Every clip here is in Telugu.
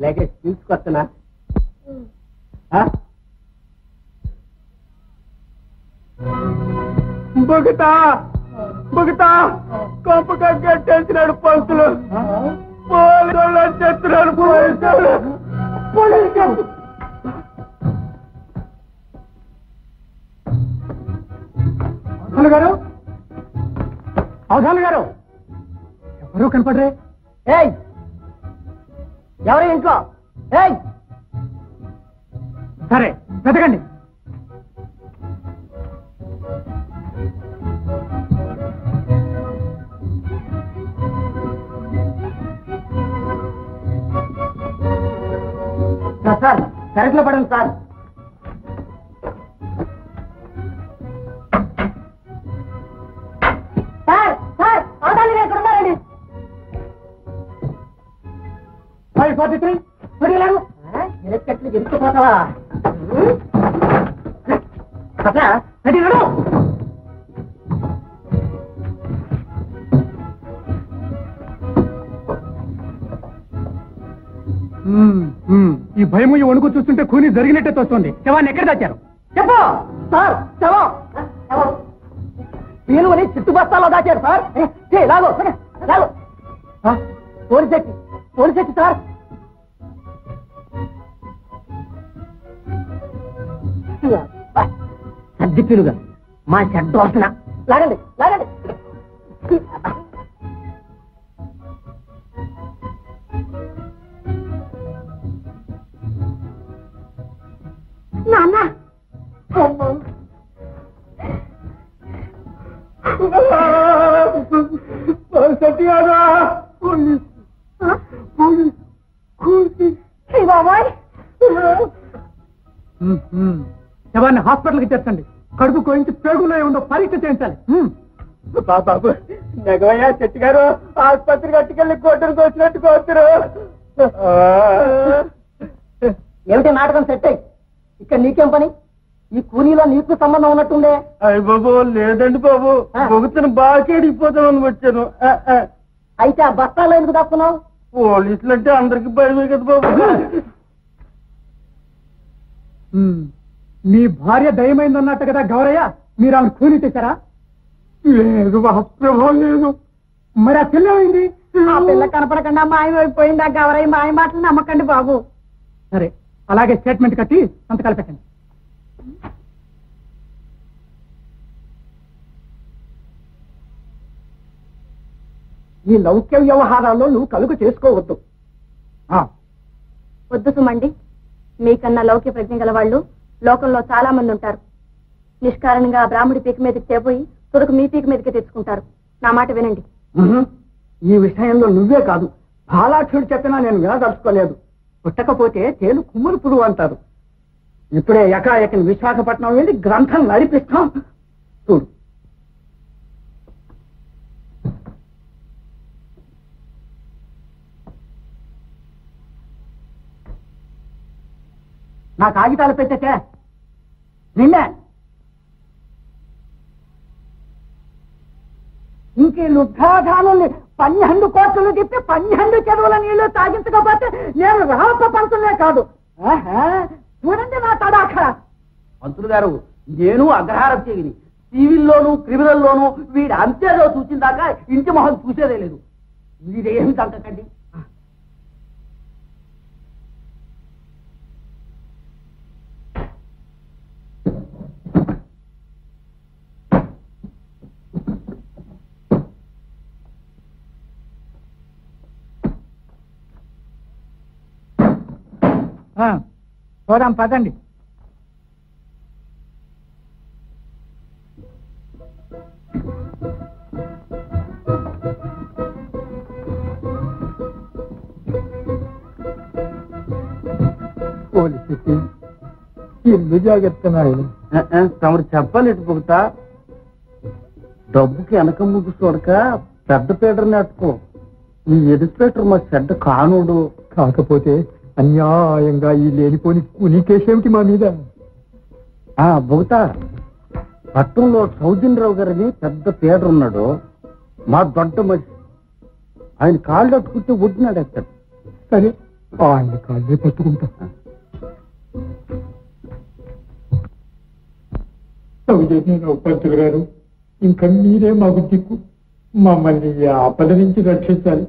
లగేజ్ తీసుకొస్తున్నా. బుగతా బుగతా కొంపగా గట్టేసినాడు పంతులు. పోలీసు చెప్తున్నాడు. అవధాన్ గారు, అవధాన్ గారు, ఎవరు కనపడరే? ఏయ్, ఎవరు ఇంట్లో? ఏయ్, సరే వెతకండి. సార్ కరెక్ట్లో పడండి సార్. సార్ సార్ అవధాన్ గారు ఎక్కడ ఉన్నారండి? 543 ఎలక్ట్రిక్లు ఎత్తుకుపోతావా? ఈ భయము ఈ వణుకు చూస్తుంటే కూని జరిగినట్టే తోస్తుంది. శవాన్ని ఎక్కడ దాచారు? చెప్పు సార్. శవం పీలువని చుట్టుబస్తాలో దాచారు సార్. లాగో లాగో. పోలీసెట్టి సార్. సర్దిపీలుగా మా చెడ్డ వస్తున్నా. లాగండి లాగండి. నాన్న శవాన్ని హాస్పిటల్కి చేర్చండి. కడుపు కోయించి పేగులో ఏముందో పరీక్ష చేయించాలి. బాబు నగవయ్యా చెట్టు గారు ఆసుపత్రి కట్టుకెళ్ళి కొట్టుకు వచ్చినట్టు కోతురు. ఏమిటి నాటకం సెట్ అయ్యి ఇక్కడ నీకేం పని? ఈ కూలీలో నీకు సంబంధం ఉన్నట్టుందే. అయ్యి బాబు లేదండి బాబు, బొగుతున్న బాగా ఎడిగిపోతామని వచ్చాను. అయితే ఆ బస్తాలో ఎందుకు తప్పున్నావు? పోలీసులు అంటే అందరికి భయమే కదా బాబు. మీ భార్య దయమైందన్నట్టు కదా గౌరయ్య, మీరు ఆమె కూలీ తెచ్చారా? లేదు ప్రభావం లేదు. మరి ఆ పిల్ల అయింది? ఆ పిల్ల కనపడకుండా మాయమైపోయింది. ఆ గౌరయ్య మాయ మాటలు నమ్మకండి బాబు. సరే అలాగే స్టేట్మెంట్ కట్టి సంతకాలు పెట్టండి. ఈ లౌక్య వ్యవహారాల్లో నువ్వు కలుగు చేసుకోవద్దు. వద్దు సుమండి, మీకన్నా లౌక్య ప్రజ్ఞ గల వాళ్ళు లోకంలో చాలా మంది ఉంటారు. నిష్కారణంగా బ్రాహ్మడి పీక మీదకి చేపోయి తురకు మీ పీక మీదకి తెచ్చుకుంటారు. నా మాట వినండి. ఈ విషయంలో నువ్వే కాదు, బాలాక్షుడు చెప్పినా నేను వినదలుచుకోలేదు. పుట్టకపోతే తేలు కుమ్ములు పురుగు అంటారు. ఇప్పుడే ఎకాయకని విశాఖపట్నం వెళ్ళి గ్రంథం నడిపిస్తాం. చూడు, నా కాగితాలు పెట్టే నిన్నే ఇంకే లుబ్ధాధానుల్ని 12 కోట్లు తిప్పి 12 చెరువుల నీళ్లు తాగించకపోతే నేను రాప పంతులే కాదు. చూడండి నా తడాఖ. మంత్రులు గారు, నేను అగ్రహారత్యగిని. సివిల్లోను క్రిమినల్లోనూ వీడు అంతేదో చూసిన దాకా ఇంటి మొహం చూసేదే లేదు. వీడేమి తంకండి. పోదాం పదండి. పోలీసుకి ఇల్లు జాగ్రత్త నాయన. తమరు చెప్పలేదు పొగతా. డబ్బుకి వెనక ముగ్గు చూడక పెద్ద పీటర్ని అట్టుకో. ఈ ఎడిస్పేటర్ మా చెడ్డ కానుడు. కాకపోతే అన్యాయంగా ఈ లేనిపోని కునికేసేమిటి మా మీద? బొగతా, పట్టణంలో సౌజన్యరావు గారిని పెద్ద పీటర్ ఉన్నాడు. మా దొడ్డ మనిషి. ఆయన కాళ్ళు అట్టుకుంటే ఒడ్డునాడు ఎత్తాడు. సరే ఆయన కాళ్ళే పట్టుకుంటా. సౌజన్యరావు పంతులు గారు, ఇంకా మీరే మాకు దిక్కు. మమ్మల్ని ఈ ఆపద నుంచి రక్షించాలి.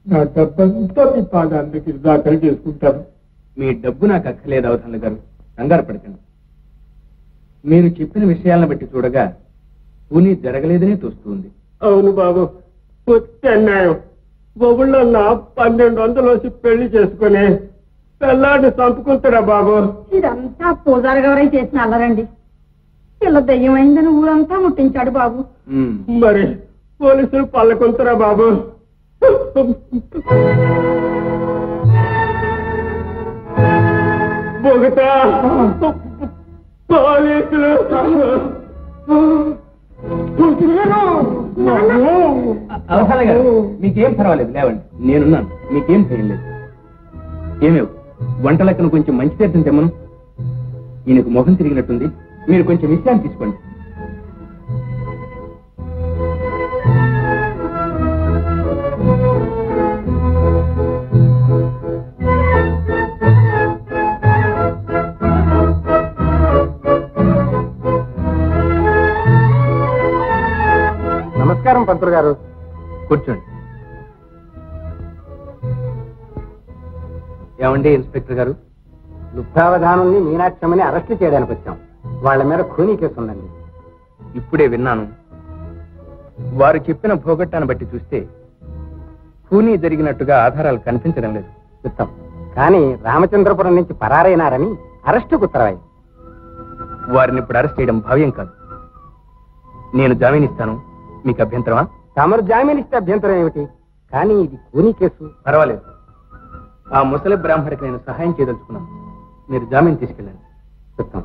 నా డబ్బంతా మీ పాదానికి దాఖలు చేసుకుంటాను. మీ డబ్బు నాకు అక్కర్లేదు అవధానులు గారు, కంగారు పడకండి. మీరు చెప్పిన విషయాలను బట్టి చూడగా పూని జరగలేదనే తోస్తుంది. అవును బాబు, పూర్తి అన్యాయం. బొబుళ్ళ 1200 పెళ్లి చేసుకుని పిల్లాడిని చంపుకుంటారా బాబు? ఇదంతా పూజారి గారై చేసిన అల్లరండి. పిల్ల దయ్యమైందని ఊరంతా ముట్టించాడు బాబు. మరి పోలీసులు పల్లకుంటారా బాబు? బొగతా పోలీసులు! అవధానులు గారు, మీకేం పర్వాలేదు, లేవండి, నేనున్నాను, మీకేం భయం లేదు. ఏమేవు వంటలక్కను కొంచెం మంచి తీర్థం తెమ్మను. ఈయనకు మొహం తిరిగినట్టుంది, మీరు కొంచెం విశ్రాంతి తీసుకోండి. నమస్కారం పంతులు గారు. కూర్చోండి. ఏమండి ఇన్స్పెక్టర్ గారు? లుబ్ధావధానుల్ని మీనాక్షమ్మని అరెస్టు చేయడానికి వచ్చాం. వాళ్ళ మీద ఖూనీ కేసు ఉందండి. ఇప్పుడే విన్నాను. వారు చెప్పిన భోగట్టాన్ని బట్టి చూస్తే ఖూనీ జరిగినట్టుగా ఆధారాలు కనిపించడం లేదు. చెప్తాం, కానీ రామచంద్రపురం నుంచి పరారైనారని అరెస్టుకు ఉత్తరవాయి. వారిని ఇప్పుడు అరెస్ట్ చేయడం భావ్యం కాదు. నేను జామీన్ ఇస్తాను, మీకు అభ్యంతరమా? తమరు జామీన్ ఇస్తే అభ్యంతరం ఏమిటి? కానీ ఇది ఖూనీ కేసు. పర్వాలేదు, ఆ ముసలి బ్రాహ్మడికి నేను సహాయం చేయదలుచుకున్నాను. మీరు జామీన్ తీసుకెళ్ళండి. చెప్తాం.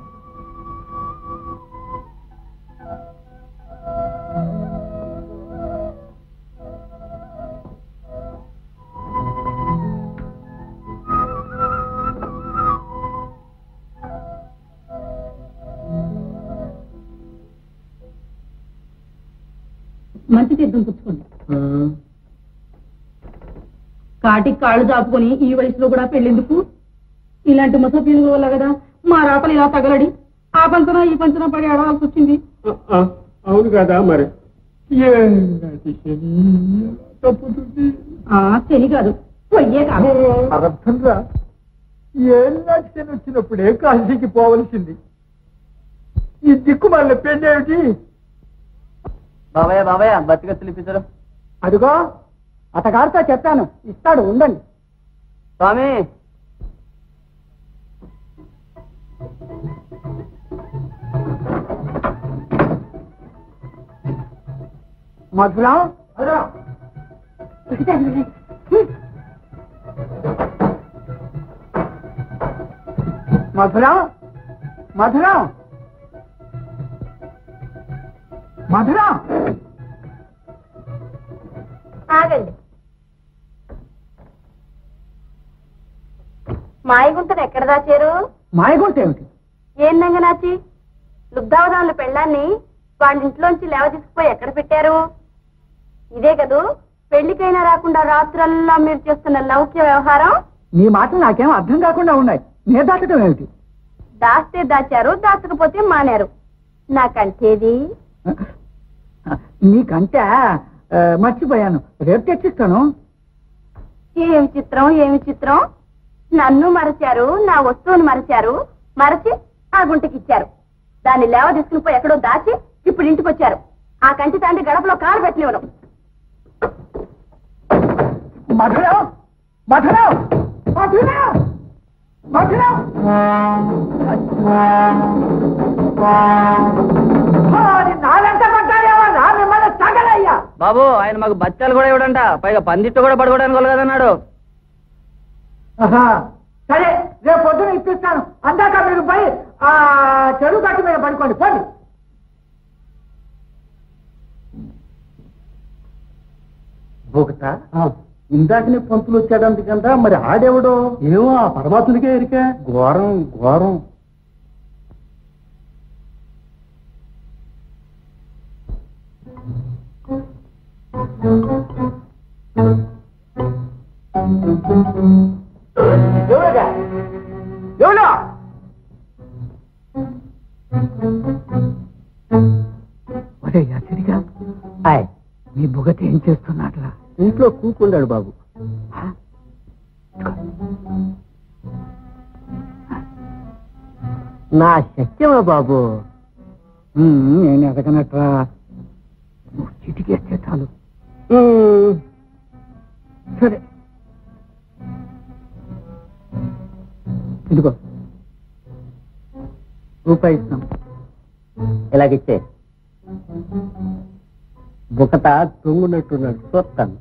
మంచి తీర్థం పుచ్చుకోండి. కాటికి కాళ్ళు చాపుకొని ఈ వయసులో కూడా పెళ్ళెందుకు? ఇలాంటి ముసలి పీనుగుల వల్ల కదా మా రాపలు ఇలా తగలడి ఆ పంచన ఈ పంచన పడి ఆడవలసి వచ్చింది. అవును కదా, మరి తప్పుతుంది. శని కాదు, పొయ్యే కాదు. అర్థంగా ఏళ్ళని వచ్చినప్పుడే కాశీకి పోవలసింది. ఈ దిక్కు మళ్ళీ పెళ్ళేమిటి? బాబాయ్ బతికత్తులు ఇప్పించడం. అదిగో అతగారితో చెప్పాను, ఇస్తాడు, ఉండండి. స్వామి, మధురం మధురం మధురం మధురం ఆగండి. మాయగుంటను ఎక్కడ దాచారు? మాయగుంట ఏమిటి? ఏందంగా నాచి లుబ్ధావధానుల పెళ్ళాన్ని వాళ్ళ ఇంట్లోంచి లేవ తీసుకుపోయి ఎక్కడ పెట్టారు? ఇదే కదూ పెళ్లికైనా రాకుండా రాత్రల్లా మీరు చేస్తున్న లౌక్య వ్యవహారం. నీ మాటలు నాకేం అర్థం కాకుండా ఉన్నాయి. నే దాచడం ఏమిటి? దాస్తే దాచారు, దాచకపోతే మానారు. నాకంటేది నీకంటే మర్చిపోయాను, రేపు తెచ్చిస్తాను. ఏమి చిత్రం, ఏమి చిత్రం. నన్ను మరచారు, నా వస్తువును మరచారు, మరచి ఆ గుంటకిచ్చారు. దాన్ని లేవ తీసుకుని పోయి ఎక్కడో దాచి ఇప్పుడు ఇంటికి వచ్చారు. ఆ కంటి తండ్రి గడపలో కాలు పెట్టినవను. మధురం మధురం మధురం మధురం నాలంట పడ్డాడేమో నా మిమ్మల్ని తగలయ్యా. బాబు ఆయన మాకు బచ్చాలు కూడా ఇవ్వడంట, పైగా పందిట్టు కూడా పడుకోవడానికి కలగదన్నాడు. సరే, రేపు పొద్దున ఇప్పిస్తాను. అందాక మీరు పోయి ఆ చెరువు గట్టు మీద పడుకోండి, పోండి. భూకత ఇందాకనే పంతులు వచ్చాడంట కదా, మరి ఆడెవడో ఏమో ఆ పరమాత్ముడికే ఎరిక. ఘోరం ఘోరం. సరిగా నీ బుగతి ఏం చేస్తున్నాట్లా? ఇంట్లో కూకున్నాడు బాబు. నా శక్యమా బాబు? నేను ఎదగనట్రా, నువ్వు చిటికేస్తే చాలు. సరే ఇదిగో రూపాయి ఇస్తాం. ఇలాగిచ్చే బుకత తొంగున్నట్టున్నాడు చూస్తాను.